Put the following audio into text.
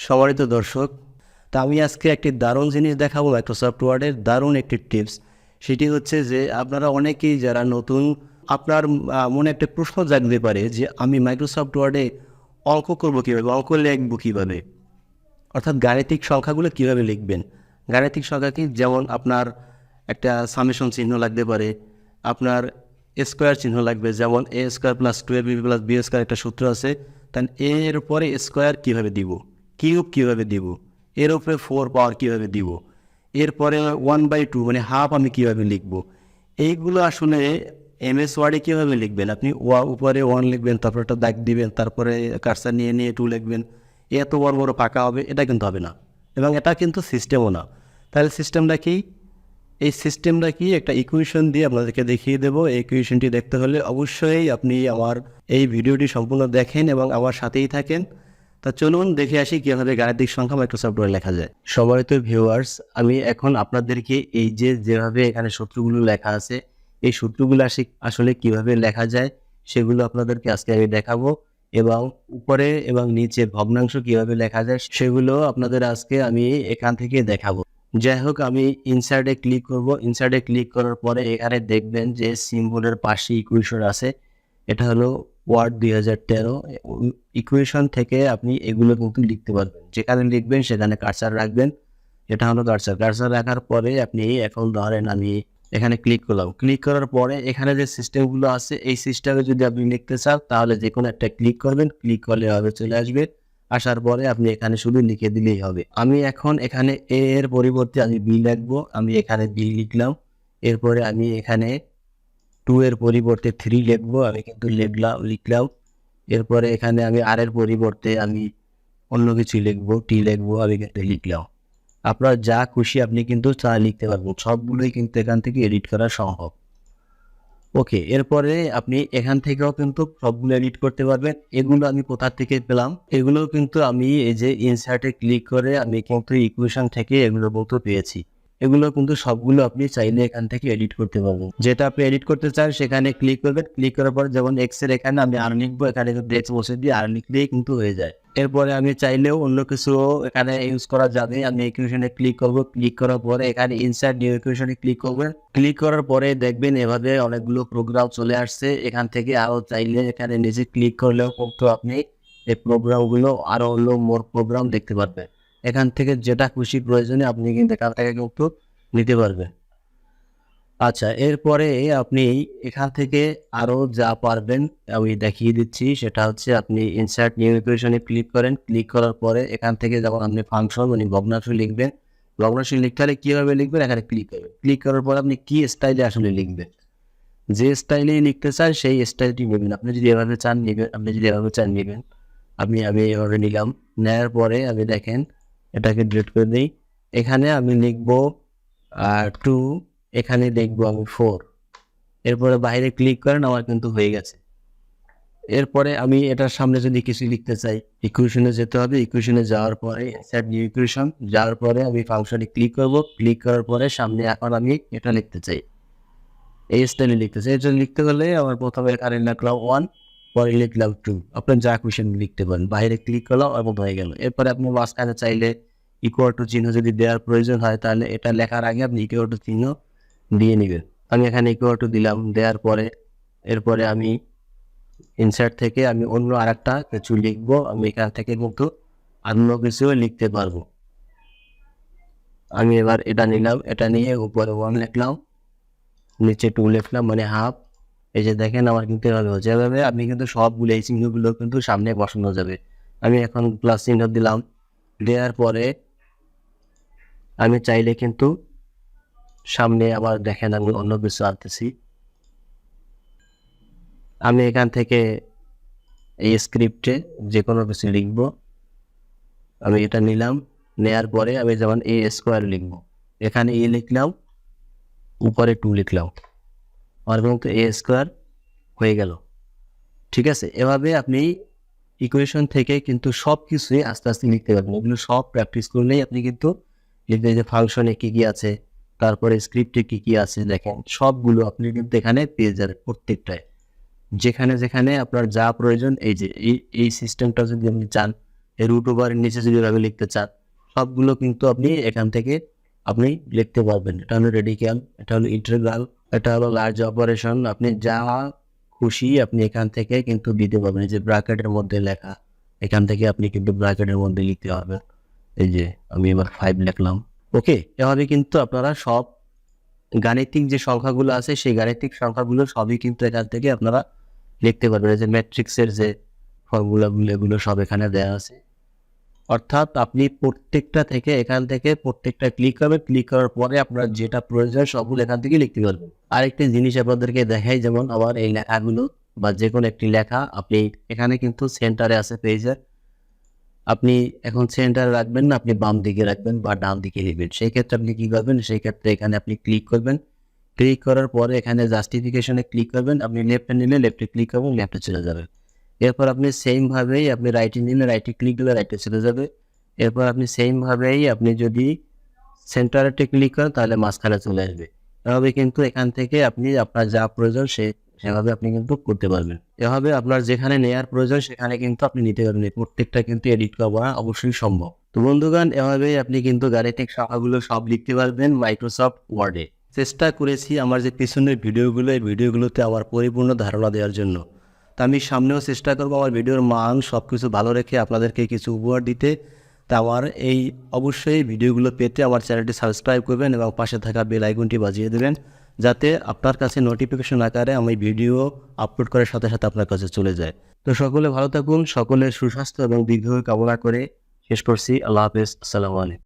সম্মানিত দর্শক, তা আমি আজকে একটি দারুণ জিনিস দেখাবো মাইক্রোসফট ওয়ার্ডের দারুণ একটি টিপস। সেটি হচ্ছে যে আপনারা অনেকেই যারা নতুন, আপনার মনে একটা প্রশ্ন জাগতে পারে যে আমি মাইক্রোসফট ওয়ার্ডে অঙ্ক করবো কীভাবে, অঙ্ক লিখবো কীভাবে, অর্থাৎ গাণিতিক সংখ্যাগুলো কীভাবে লিখবেন। গাণিতিক সংখ্যা কি, যেমন আপনার একটা সামেশন চিহ্ন লাগতে পারে, আপনার স্কোয়ার চিহ্ন লাগবে, যেমন A square plus 12b plus B square একটা সূত্র আছে, তাহলে এর উপরে স্কোয়ার কীভাবে দিব, কিউব কীভাবে দিব, এর উপরে 4 পাওয়ার কীভাবে দিব, এরপরে 1/2 মানে হাফ আমি কীভাবে লিখব। এইগুলো আসলে এমএস ওয়ার্ডে কীভাবে লিখবেন, আপনি উপরে 1 লিখবেন, তারপর একটা দাগ দিবেন, তারপরে কার্সার নিয়ে নিয়ে 2 লিখবেন, এত বড় বড় ফাঁকা হবে, এটা কিন্তু হবে না, এবং এটা কিন্তু সিস্টেমও না। তাহলে সিস্টেমটা কি, এই সিস্টেমটা কি একটা ইকুয়েশন দিয়ে আপনাদেরকে দেখিয়ে দেবো। এই ইকুয়েশনটি দেখতে হলে অবশ্যই আপনি আমার এই ভিডিওটি সম্পূর্ণ দেখেন এবং আমার সাথেই থাকেন। তা চলুন দেখে আসি কীভাবে গাণিতিক সংখ্যা মাইক্রোসফট ওয়ার্ডে লেখা যায়। সম্মানিত ভিউয়ার্স, আমি এখন আপনাদেরকে এই যেভাবে এখানে সূত্রগুলো লেখা আছে, এই সূত্রগুলো আসলে কিভাবে লেখা যায় সেগুলো আপনাদেরকে আজকে আমি দেখাবো, এবং উপরে এবং নিচে ভগ্নাংশ কিভাবে লেখা যায় সেগুলো আপনাদের আজকে আমি এখান থেকে দেখাবো। যাই হোক, আমি ইনসার্টে ক্লিক করব। ইনসার্টে ক্লিক করার পরে এখানে দেখবেন যে সিম্বলের পাশে ইকুয়েশন আছে, এটা হলো ওয়ার্ড 2013। ইকুয়েশন থেকে আপনি এগুলো কিন্তু লিখতে পারবেন, যেখানে লিখবেন সেখানে কার্সার রাখবেন। এটা হলো কার্সার রাখার পরে আপনি এখন ধরেন আমি এখানে ক্লিক করলাম। ক্লিক করার পরে এখানে যে সিস্টেমগুলো আছে, এই সিস্টেমে যদি আপনি লিখতে চান তাহলে যে কোনো একটা ক্লিক করবেন, ক্লিক করলে হবে চলে আসবে। আসার পরে আপনি এখানে শুধু লিখে দিলেই হবে। আমি এখন এখানে এ এর পরিবর্তে আমি বি লিখবো, আমি এখানে বি লিখলাম। এরপরে আমি এখানে 2 এর পরিবর্তে 3 লিখবো, আমি কিন্তু লিখলাম। এরপরে এখানে আমি আর এর পরিবর্তে আমি অন্য কিছু লিখবো, টি লিখবো, আমি কিন্তু লিখলাম। আপনার যা খুশি আপনি কিন্তু তা লিখতে পারবেন, সবগুলোই কিন্তু এখান থেকে এডিট করা সম্ভব। ওকে, এরপরে আপনি এখান থেকেও কিন্তু সবগুলো এডিট করতে পারবেন। এগুলো আমি কোথা থেকে পেলাম, এগুলো কিন্তু আমি এই যে ইনসার্টে ক্লিক করে আমি কিন্তু ইকুয়েশন থেকে এগুলো বলতে পেয়েছি। এগুলো কিন্তু সবগুলো আপনি চাইলে এখান থেকে এডিট করতে পারবেন। যেটা আপনি এডিট করতে চান সেখানে ক্লিক করবেন। ক্লিক করার পর যেমন এক্স এর এখানে আমি আর লিখবো, এখানে কিন্তু এক্স বসে দিয়ে আর লিখলেই কিন্তু হয়ে যায়। এরপরে আমি চাইলেও অন্য কিছু এখানে ইউজ করা যাবে। আমি ইকুয়েশনে ক্লিক করব। ক্লিক করার পরে এখানে ইনসার্ট নিউ ইকুয়েশনে ক্লিক করবেন। ক্লিক করার পরে দেখবেন এভাবে অনেকগুলো প্রোগ্রাম চলে আসছে। এখান থেকে আরও চাইলে এখানে নিচে ক্লিক করলেও কিন্তু আপনি এই প্রোগ্রামগুলো আরও হলো মোর প্রোগ্রাম দেখতে পারবেন। এখান থেকে যেটা খুশি প্রয়োজনে আপনি কিন্তু এখান থেকে কিন্তু নিতে পারবেন। আচ্ছা, এরপরে আপনি এখান থেকে আরও যা পারবেন আমি দেখিয়ে দিচ্ছি। সেটা হচ্ছে আপনি ইনসার্ট নিউ ইকুয়েশনে ক্লিক করেন। ক্লিক করার পরে এখান থেকে যখন আপনি ফাংশন মানে ভগ্নাংশ লিখবেন, ভগ্নাংশ লিখতে হলে কীভাবে লিখবেন এখানে ক্লিক করবেন। ক্লিক করার পরে আপনি কী স্টাইলে আসলে লিখবেন, যে স্টাইলেই লিখতে চান সেই স্টাইলটি নেবেন। আপনি যদি এভাবে চান নেবেন, আপনি যদি এভাবে চান নেবেন। আমি এভাবে নিলাম। নেওয়ার পরে আমি দেখেন এটাকে ডিলিট করে দিই। এখানে আমি লিখব 2, এখানে লিখবো আমি 4। এরপরে বাইরে ক্লিক করেন, আমার কিন্তু হয়ে গেছে। এরপরে আমি এটার সামনে যদি কিছু লিখতে চাই, ইকুয়েশনে যেতে হবে। ইকুয়েশনে যাওয়ার পরে ইনসার্ট নিউ ইকুয়েশন, যাওয়ার পরে আমি ফাংশনে ক্লিক করব। ক্লিক করার পরে সামনে এখন আমি এটা লিখতে চাই, এই স্টাইলে লিখতে চাই। এটা লিখতে হলে আমার প্রথমে এখানে লিখলাম 1, পরে লিখলাম 2। আপনার যা খুশি লিখতে পারেন। বাইরে ক্লিক করলাম এবং হয়ে গেল। এরপরে আপনি মাঝখানে চাইলে ইকুয়াল টু চিহ্ন যদি দেওয়ার প্রয়োজন হয় তাহলে এটা লেখার আগে আপনি ইকুয়াল টু চিহ্ন দিয়ে নেবেন। আমি এখানে ইকুয়াল টু দিলাম। দেওয়ার পরে এরপরে আমি ইনসার্ট থেকে আমি অন্য আরেকটা কিছু লিখবো। আমি এখান থেকে কিন্তু অন্য কিছুও লিখতে পারবো। আমি এবার এটা নিলাম, এটা নিয়ে উপরে 1 লিখলাম, নিচে 2 লিখলাম মানে হাফ। এই যে দেখেন আমার কিন্তু এভাবে হচ্ছে। এভাবে আপনি কিন্তু সবগুলো এই চিহ্নগুলো কিন্তু সামনে বসানো যাবে। আমি এখন প্লাস চিহ্ন দিলাম। দেওয়ার পরে আমি চাইলে কিন্তু সামনে আবার দেখেন আমি অন্য কিছু আনতেছি। আমি এখান থেকে এই স্ক্রিপ্টে যে কোনো কিছু লিখব। আমি এটা নিলাম। নেয়ার পরে আমি যেমন এ স্কোয়ার লিখব, এখানে এ লিখলাম, উপরে 2 লিখলাম, আর কিন্তু এ স্কোয়ার হয়ে গেল। ঠিক আছে, এভাবে আপনি ইকুয়েশন থেকে কিন্তু সব কিছুই আস্তে আস্তে লিখতে পারবেন। এগুলো সব প্র্যাকটিস করলেই আপনি কিন্তু লিখতে, যে ফাংশনে কী কী আছে, তারপরে স্ক্রিপ্টে কী কী আছে, দেখেন সবগুলো আপনি কিন্তু এখানে পেয়ে যাবেন প্রত্যেকটায়। যেখানে যেখানে আপনার যা প্রয়োজন, এই যে এই সিস্টেমটা যদি আপনি চান এই রুট ওভারের নিচে যদি এভাবে লিখতে চান, সবগুলো কিন্তু আপনি এখান থেকে আপনি লিখতে পারবেন। এটা হলো রেডিক্যাল, এটা হলো ইন্টিগ্রাল, এটা হলো লার্জ অপারেশন। আপনি যা খুশি আপনি এখান থেকে কিন্তু দিতে পারবেন। এই যে ব্র্যাকেটের মধ্যে লেখা, এখান থেকে আপনি কিন্তু ব্র্যাকেটের মধ্যে লিখতে পারবেন। এই যে আমি এবার 5 লিখলাম। ওকে, এভাবে কিন্তু আপনারা সব গাণিতিক যে সংখ্যাগুলো আছে সেই গাণিতিক সংখ্যাগুলো সবই কিন্তু এখান থেকে আপনারা লিখতে পারবেন। এই যে ম্যাট্রিক্সের যে ফর্মুলাগুলো এগুলো সব এখানে দেওয়া আছে। অর্থাৎ আপনি প্রত্যেকটা থেকে এখান থেকে প্রত্যেকটা ক্লিক করবেন, ক্লিক করার পরে আপনার যেটা প্রয়োজন সবগুলো এখান থেকে লিখতে পারবেন। আরেকটি জিনিস আপনাদেরকে দেখাই, যেমন আমার এই লেখাগুলো বা যে কোনো একটি লেখা আপনি এখানে কিন্তু সেন্টারে আছে পেজের, আপনি এখন সেন্টারে রাখবেন না, আপনি বাম দিকে রাখবেন বা ডান দিকে লিখবেন। সেই ক্ষেত্রে আপনি কী করবেন, সেই ক্ষেত্রে এখানে আপনি ক্লিক করবেন, ক্লিক করার পরে এখানে জাস্টিফিকেশনে ক্লিক করবেন, আপনি লেফটে নিলে লেফটে ক্লিক করবেন, লেফটে চলে যাবে। এরপর আপনি সেমভাবেই আপনি রাইটে নিলে রাইটে ক্লিক দিলে রাইটে চলে যাবে। এরপর আপনি সেমভাবেই আপনি যদি সেন্টারেতে ক্লিক করেন তাহলে মাঝখানে চলে আসবে। এভাবে কিন্তু এখান থেকে আপনি আপনার যা প্রয়োজন সেভাবে আপনি কিন্তু করতে পারবেন। এভাবে আপনার যেখানে নেওয়ার প্রয়োজন সেখানে কিন্তু আপনি নিতে পারবেন। প্রত্যেকটা কিন্তু এডিট করা অবশ্যই সম্ভব। তো বন্ধুগণ, এভাবেই আপনি কিন্তু গাণিতিক সংখ্যাগুলো সব লিখতে পারবেন মাইক্রোসফট ওয়ার্ডে। চেষ্টা করেছি আমার যে পিছনের ভিডিওগুলো, এই ভিডিওগুলোতে আমার পরিপূর্ণ ধারণা দেওয়ার জন্য। তা আমি সামনেও চেষ্টা করবো আমার ভিডিওর মান সব কিছু ভালো রেখে আপনাদেরকে কিছু উপহার দিতে। তা আমার এই অবশ্যই ভিডিওগুলো পেতে আমার চ্যানেলটি সাবস্ক্রাইব করবেন এবং পাশে থাকা বেল আইকনটি বাজিয়ে দেবেন, যাতে আপনার কাছে নোটিফিকেশন আকারে আমি ভিডিও আপলোড করার সাথে সাথে আপনার কাছে চলে যায়। তো সকলে ভালো থাকুন, সকলের সুস্বাস্থ্য এবং দীর্ঘায়ু কামনা করে শেষ করছি। আল্লাহ হাফেজ, আসসালামু আলাইকুম।